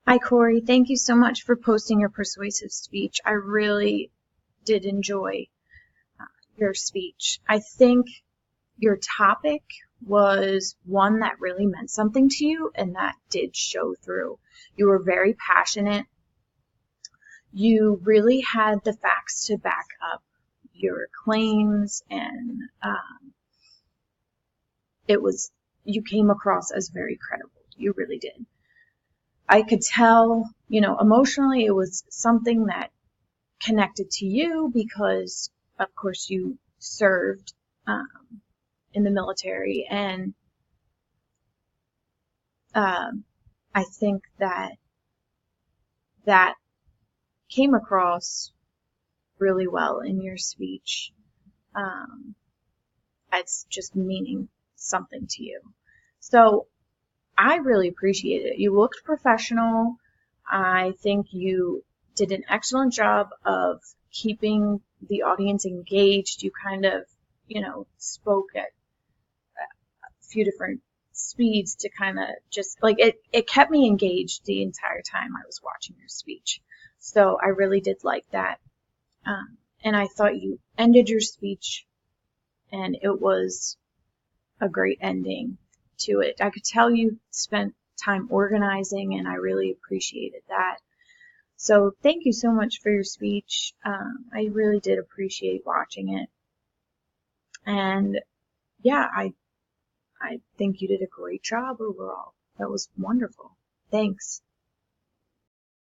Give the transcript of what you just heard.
Hi, Corey. Thank you so much for posting your persuasive speech. I really did enjoy your speech. I think your topic was one that really meant something to you, and that did show through. You were very passionate. You really had the facts to back up your claims, and it was you came across as very credible. You really did. I could tell, emotionally, it was something that connected to you because, of course, you served in the military, and I think that came across really well in your speech as just meaning something to you. So I really appreciate it. You looked professional. I think you did an excellent job of keeping the audience engaged. You kind of, spoke at a few different speeds to kind of just like it kept me engaged the entire time I was watching your speech. So I really did like that. And I thought you ended your speech and it was a great ending to it. I could tell you spent time organizing, and I really appreciated that. So thank you so much for your speech. I really did appreciate watching it. And yeah, I think you did a great job overall. That was wonderful. Thanks.